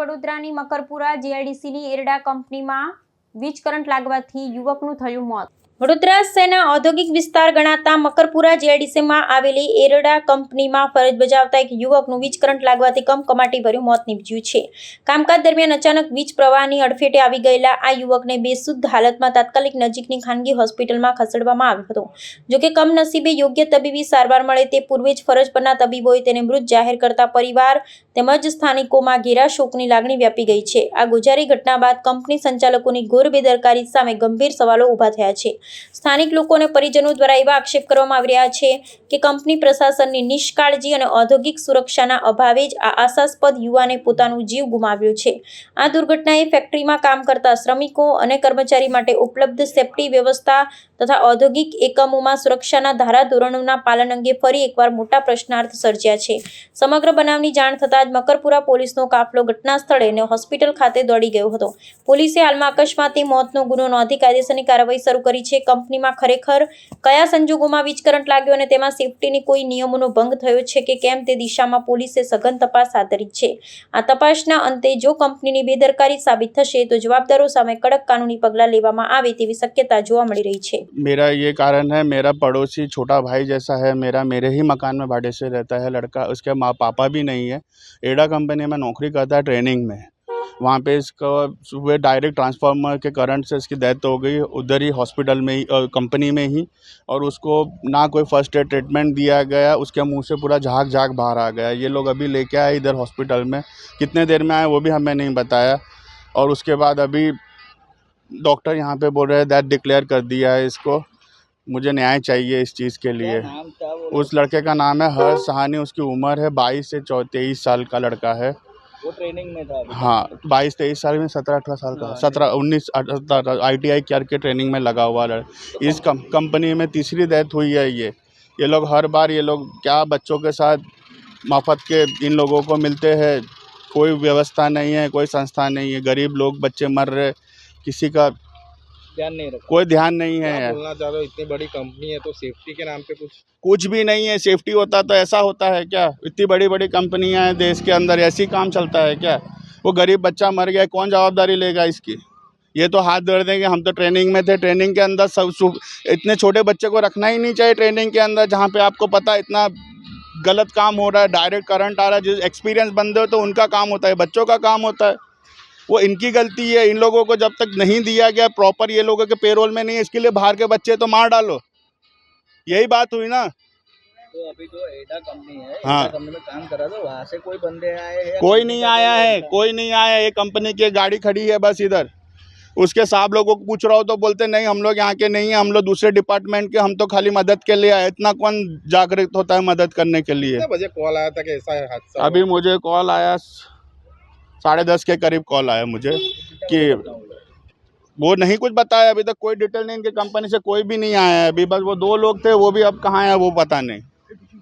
વડોદરાની મકરપુરા જીઆઈડીસીની એરડા કંપનીમાં વીજ કરંટ લાગવાથી યુવકનું થયું મોત। વડોદરા શહેરના ઔદ્યોગિક વિસ્તાર ગણાતા મકરપુરા જીઆઈડીસીમાં આવેલી એરડા કંપનીમાં ફરજ બજાવતા એક યુવકનું વીજ કરંટ લાગવાથી કમકમાટીભર્યું મોત નીપજ્યું છે। કામકાજ દરમિયાન અચાનક વીજ પ્રવાહની અડફેટે આવી ગયેલા આ યુવકને બેશુદ્ધ હાલતમાં તાત્કાલિક નજીકની ખાનગી હોસ્પિટલમાં ખસેડવામાં આવ્યો હતો। જોકે કમનસીબે યોગ્ય તબીબી સારવાર મળે તે પૂર્વે જ ફરજ પરના તબીબોએ તેને મૃત જાહેર કરતા પરિવાર તેમજ સ્થાનિકોમાં ઘેરા શોકની લાગણી વ્યાપી ગઈ છે। આ ગોઝારી ઘટના બાદ કંપની સંચાલકોની ઘોર બેદરકારી સામે ગંભીર સવાલો ઊભા થયા છે। સ્થાનિક લોકો અને પરિજનો દ્વારા એવા આક્ષેપ કરવામાં આવી રહ્યા છે કે કંપની પ્રશાસનની નિષ્કાળજી અને ઔદ્યોગિક સુરક્ષાના અભાવે જ આ આશાસ્પદ યુવાને પોતાનો જીવ ગુમાવ્યો છે। આ દુર્ઘટનાએ ફેક્ટરીમાં કામ કરતા શ્રમિકો અને કર્મચારી માટે ઉપલબ્ધ સેફ્ટી વ્યવસ્થા તથા ઔદ્યોગિક એકમોમાં સુરક્ષાના ધારાધોરણોના પાલન અંગે ફરી એકવાર મોટા પ્રશ્નાર્થ સર્જ્યા છે। સમગ્ર બનાવની જાણ થતાં જ મકરપુરા પોલીસનો કાફલો ઘટના સ્થળે અને હોસ્પિટલ ખાતે દોડી ગયો હતો। પોલીસે હાલમાં અકસ્માતે મોતનો ગુનો નોંધી કાયદેસરની કાર્યવાહી શરૂ કરી છે। કંપનીમાં ખરેખર કયા સંજોગોમાં વીજ કરંટ લાગ્યો અને તેમાં સેફ્ટીની કોઈ નિયમોનો ભંગ થયો છે કે કેમ તે દિશામાં પોલીસે સઘન તપાસ હાથ ધરી છે। આ તપાસના અંતે જો કંપનીની બેદરકારી સાબિત થશે તો જવાબદારો સામે કડક કાનૂની પગલાં લેવામાં આવે તેવી શક્યતા જોવા મળી રહી છે। मेरा ये कारण है, मेरा पड़ोसी छोटा भाई जैसा है, मेरे ही मकान में भाड़े से रहता है लड़का, उसके माँ पापा भी नहीं है। एडा कंपनी में नौकरी करता है ट्रेनिंग में। वहाँ पे इसका सुबह डायरेक्ट ट्रांसफार्मर के करंट से इसकी डेथ हो गई उधर ही हॉस्पिटल में ही कंपनी में ही, और उसको ना कोई फर्स्ट एड ट्रीटमेंट दिया गया। उसके मुंह से पूरा झाग बाहर आ गया। ये लोग अभी लेके आए इधर हॉस्पिटल में, कितने देर में आए वो भी हमें नहीं बताया। और उसके बाद अभी डॉक्टर यहाँ पे बोल रहे हैं डेथ डिक्लेयर कर दिया है इसको। मुझे न्याय चाहिए इस चीज़ के लिए। उस लड़के का नाम है हर्ष सहानी, उसकी उम्र है 22 से 23 साल का लड़का है। वो ट्रेनिंग में था। हाँ, 22-23 साल में 17-18 साल का, 17-19 ITI करके ट्रेनिंग में लगा हुआ लड़का। इस कंपनी में तीसरी डेथ हुई है। ये लोग हर बार ये लोग क्या बच्चों के साथ मफत के इन लोगों को मिलते हैं। कोई व्यवस्था नहीं है, कोई संस्था नहीं है। गरीब लोग बच्चे मर रहे, किसी का ध्यान नहीं रखा, कोई ध्यान नहीं है। बोलना चाह रहा हूं, इतनी बड़ी कंपनी है तो सेफ्टी के नाम पे कुछ भी नहीं है। सेफ्टी होता तो ऐसा होता है क्या? इतनी बड़ी बड़ी कंपनियां हैं देश के अंदर, ऐसी काम चलता है क्या? वो गरीब बच्चा मर गया, कौन जवाबदारी लेगा इसकी? ये तो हाथ जोड़ देंगे। हम तो ट्रेनिंग में थे, ट्रेनिंग के अंदर सब इतने छोटे बच्चे को रखना ही नहीं चाहिए ट्रेनिंग के अंदर, जहाँ पे आपको पता इतना गलत काम हो रहा है, डायरेक्ट करंट आ रहा है। जो एक्सपीरियंस बंदे हो तो उनका काम होता है, बच्चों का काम होता है। वो इनकी गलती है। इन लोगों को जब तक नहीं दिया गया प्रॉपर, ये लोगों के पेरोल में नहीं है, इसके लिए बाहर के बच्चे तो मार डालो, यही बात हुई ना। तो अभी जो एडा कंपनी है, हाँ, एडा कंपनी में काम कर रहा था, वहाँ से कोई बंदे आए हैं? कोई नहीं आया है, कोई नहीं आया। ये कंपनी की गाड़ी खड़ी है बस इधर। उसके साहब लोगों को पूछ रहा हो तो बोलते नहीं हम लोग यहाँ के नहीं है, हम लोग दूसरे डिपार्टमेंट के, हम तो खाली मदद के लिए आए। इतना कौन जागरूक होता है मदद करने के लिए? कितने बजे कॉल आया था कि ऐसा हादसा? अभी मुझे कॉल आया 10:30 के करीब कॉल आया मुझे कि वो नहीं कुछ बताया। अभी तक कोई डिटेल नहीं, इनके कंपनी से कोई भी नहीं आया है। अभी बस वो 2 लोग थे, वो भी अब कहाँ है वो पता नहीं।